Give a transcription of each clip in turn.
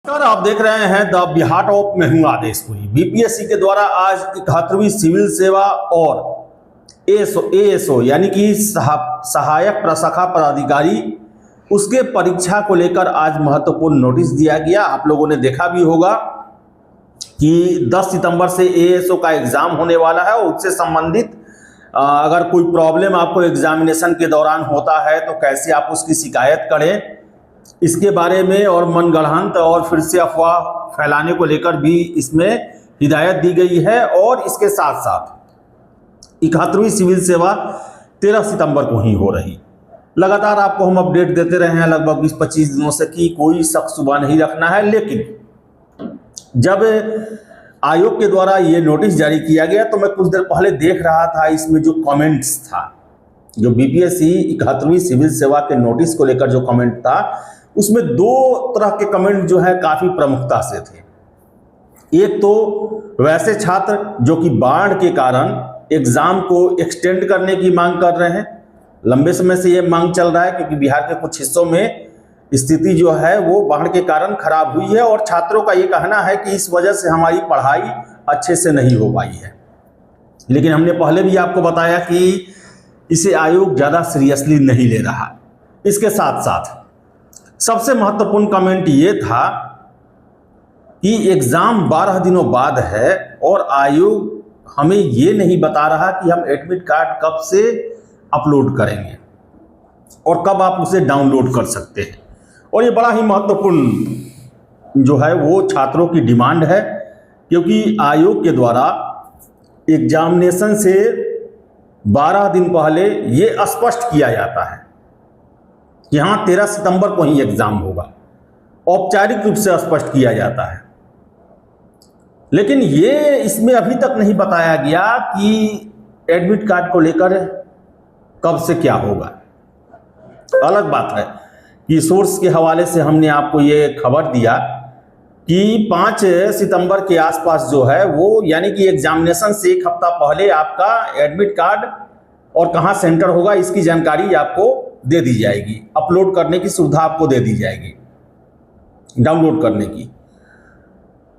नमस्कार, आप देख रहे हैं द बिहार टॉप में हूं आदेशपुरी। बीपीएससी के द्वारा आज 71वीं सिविल सेवा और एएसओ यानी कि सहायक प्रशाखा पदाधिकारी उसके परीक्षा को लेकर आज महत्वपूर्ण नोटिस दिया गया। आप लोगों ने देखा भी होगा कि 10 सितंबर से एएसओ का एग्जाम होने वाला है और उससे संबंधित अगर कोई प्रॉब्लम आपको एग्जामिनेशन के दौरान होता है तो कैसे आप उसकी शिकायत करें, इसके बारे में और मनगढ़ंत और फिर से अफवाह फैलाने को लेकर भी इसमें हिदायत दी गई है। और इसके साथ साथ 71वीं सिविल सेवा 13 सितंबर को ही हो रही। लगातार आपको हम अपडेट देते रहे हैं लगभग 20-25 दिनों से कि कोई शक सुबह नहीं रखना है, लेकिन जब आयोग के द्वारा ये नोटिस जारी किया गया तो मैं कुछ देर पहले देख रहा था, इसमें जो कमेंट्स था, जो बीपीएससी 71वीं सिविल सेवा के नोटिस को लेकर जो कमेंट था, उसमें दो तरह के कमेंट जो है काफी प्रमुखता से थे। एक तो वैसे छात्र जो कि बाढ़ के कारण एग्जाम को एक्सटेंड करने की मांग कर रहे हैं। लंबे समय से ये मांग चल रहा है क्योंकि बिहार के कुछ हिस्सों में स्थिति जो है वो बाढ़ के कारण खराब हुई है और छात्रों का ये कहना है कि इस वजह से हमारी पढ़ाई अच्छे से नहीं हो पाई है। लेकिन हमने पहले भी आपको बताया कि इसे आयोग ज़्यादा सीरियसली नहीं ले रहा। इसके साथ साथ सबसे महत्वपूर्ण कमेंट ये था कि एग्ज़ाम 12 दिनों बाद है और आयोग हमें ये नहीं बता रहा कि हम एडमिट कार्ड कब से अपलोड करेंगे और कब आप उसे डाउनलोड कर सकते हैं। और ये बड़ा ही महत्वपूर्ण जो है वो छात्रों की डिमांड है, क्योंकि आयोग के द्वारा एग्जामिनेशन से 12 दिन पहले ये स्पष्ट किया जाता है कि हाँ 13 सितंबर को ही एग्जाम होगा, औपचारिक रूप से स्पष्ट किया जाता है। लेकिन ये इसमें अभी तक नहीं बताया गया कि एडमिट कार्ड को लेकर कब से क्या होगा। अलग बात है कि सोर्स के हवाले से हमने आपको ये खबर दिया कि 5 सितंबर के आसपास जो है वो यानी कि एग्जामिनेशन से एक हफ्ता पहले आपका एडमिट कार्ड और कहाँ सेंटर होगा इसकी जानकारी आपको दे दी जाएगी, अपलोड करने की सुविधा आपको दे दी जाएगी, डाउनलोड करने की।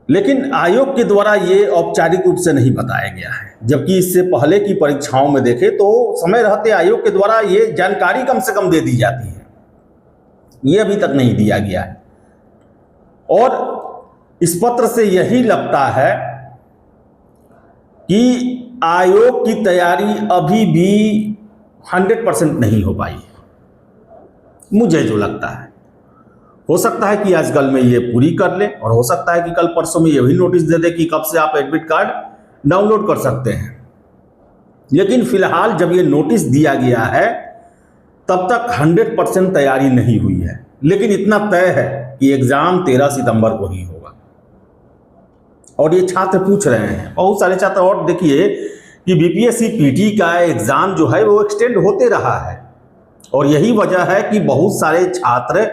लेकिन आयोग के द्वारा ये औपचारिक रूप से नहीं बताया गया है, जबकि इससे पहले की परीक्षाओं में देखें तो समय रहते आयोग के द्वारा ये जानकारी कम से कम दे दी जाती है। ये अभी तक नहीं दिया गया है और इस पत्र से यही लगता है कि आयोग की तैयारी अभी भी 100% नहीं हो पाई है। मुझे जो लगता है, हो सकता है कि आजकल में ये पूरी कर ले और हो सकता है कि कल परसों में ये भी नोटिस दे दे कि कब से आप एडमिट कार्ड डाउनलोड कर सकते हैं। लेकिन फिलहाल जब ये नोटिस दिया गया है तब तक 100% तैयारी नहीं हुई है। लेकिन इतना तय है कि एग्जाम 13 सितंबर को ही होगा और ये छात्र पूछ रहे हैं, बहुत सारे छात्र। और देखिए कि बीपीएससी पीटी का एग्जाम जो है वो एक्सटेंड होते रहा है और यही वजह है कि बहुत सारे छात्र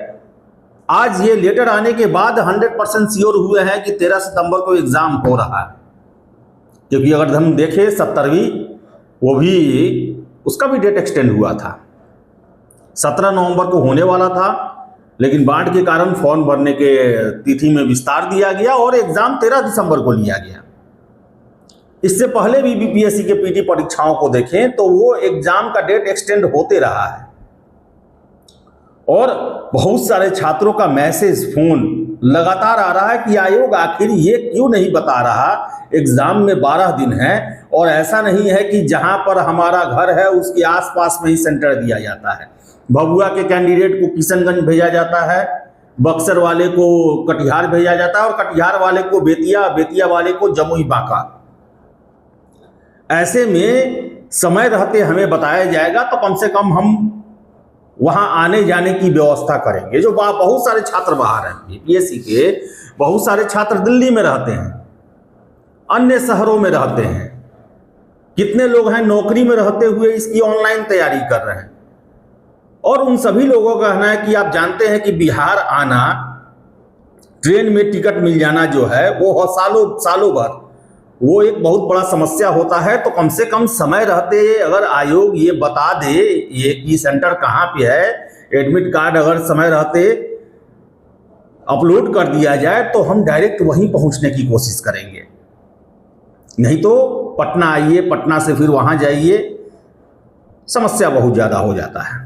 आज ये लेटर आने के बाद 100% श्योर हुए हैं कि 13 सितंबर को एग्जाम हो रहा है। क्योंकि अगर हम देखें 70वीं, वो भी उसका भी डेट एक्सटेंड हुआ था, 17 नवंबर को होने वाला था, लेकिन बाढ़ के कारण फॉर्म भरने के तिथि में विस्तार दिया गया और एग्जाम 13 दिसंबर को लिया गया। इससे पहले भी बीपीएससी के पीटी परीक्षाओं को देखें तो वो एग्जाम का डेट एक्सटेंड होते रहा है और बहुत सारे छात्रों का मैसेज, फोन लगातार आ रहा है कि आयोग आखिर ये क्यों नहीं बता रहा एग्जाम में 12 दिन है और ऐसा नहीं है कि जहां पर हमारा घर है उसके आसपास में ही सेंटर दिया जाता है। भभुआ के कैंडिडेट को किशनगंज भेजा जाता है, बक्सर वाले को कटिहार भेजा जाता है और कटिहार वाले को बेतिया, बेतिया वाले को जमुई बांका। ऐसे में समय रहते हमें बताया जाएगा तो कम से कम हम वहां आने जाने की व्यवस्था करेंगे। जो बहुत सारे छात्र बाहर हैं, बीपीएससी के बहुत सारे छात्र दिल्ली में रहते हैं, अन्य शहरों में रहते हैं, कितने लोग हैं नौकरी में रहते हुए इसकी ऑनलाइन तैयारी कर रहे हैं। और उन सभी लोगों का कहना है कि आप जानते हैं कि बिहार आना, ट्रेन में टिकट मिल जाना जो है वो सालों भर वो एक बहुत बड़ा समस्या होता है। तो कम से कम समय रहते अगर आयोग ये बता दे ये कि सेंटर कहाँ पे है, एडमिट कार्ड अगर समय रहते अपलोड कर दिया जाए तो हम डायरेक्ट वहीं पहुंचने की कोशिश करेंगे, नहीं तो पटना आइए, पटना से फिर वहां जाइए, समस्या बहुत ज़्यादा हो जाता है।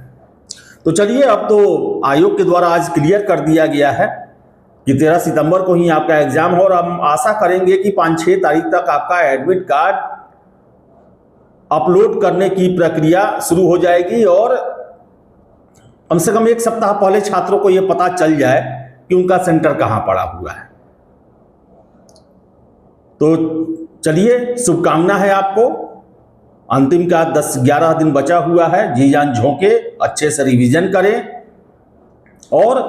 तो चलिए, अब तो आयोग के द्वारा आज क्लियर कर दिया गया है कि 13 सितंबर को ही आपका एग्जाम हो, और हम आशा करेंगे कि 5-6 तारीख तक आपका एडमिट कार्ड अपलोड करने की प्रक्रिया शुरू हो जाएगी, और कम से कम 1 सप्ताह पहले छात्रों को यह पता चल जाए कि उनका सेंटर कहां पड़ा हुआ है। तो चलिए, शुभकामना है आपको। अंतिम का 10-11 दिन बचा हुआ है, जी जान झोंके, अच्छे से रिवीजन करें, और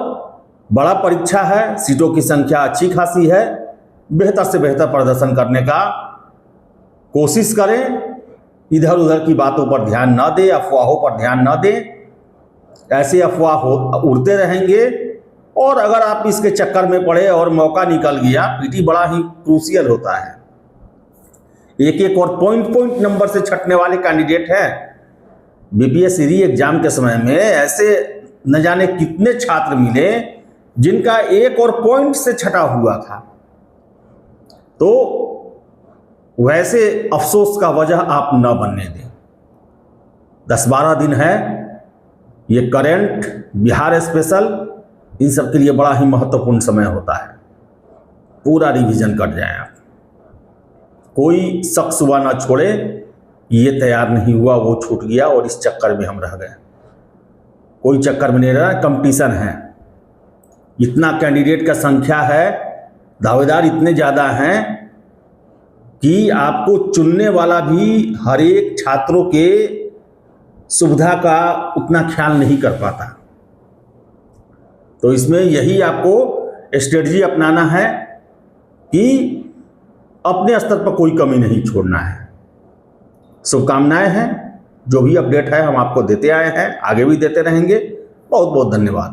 बड़ा परीक्षा है, सीटों की संख्या अच्छी खासी है, बेहतर से बेहतर प्रदर्शन करने का कोशिश करें। इधर उधर की बातों पर ध्यान न दें, अफवाहों पर ध्यान न दें। ऐसे अफवाह उड़ते रहेंगे, और अगर आप इसके चक्कर में पड़े और मौका निकल गया, पीटी बड़ा ही क्रूशियल होता है। एक और पॉइंट नंबर से छटने वाले कैंडिडेट हैं। बीपीएससी री एग्जाम के समय में ऐसे न जाने कितने छात्र मिले जिनका 1 और पॉइंट से छटा हुआ था। तो वैसे अफसोस का वजह आप न बनने दें। 10-12 दिन है, ये करंट, बिहार स्पेशल, इन सब के लिए बड़ा ही महत्वपूर्ण समय होता है। पूरा रिवीजन कर जाएं आप, कोई शख्स हुआ ना छोड़े, ये तैयार नहीं हुआ, वो छूट गया और इस चक्कर में हम रह गए। कोई चक्कर में नहीं रहा, कंपटीशन है, इतना कैंडिडेट का संख्या है, दावेदार इतने ज़्यादा हैं कि आपको चुनने वाला भी हर एक छात्रों के सुविधा का उतना ख्याल नहीं कर पाता। तो इसमें यही आपको स्ट्रेटजी अपनाना है कि अपने स्तर पर कोई कमी नहीं छोड़ना है। शुभकामनाएं हैं। जो भी अपडेट है हम आपको देते आए हैं, आगे भी देते रहेंगे। बहुत बहुत धन्यवाद।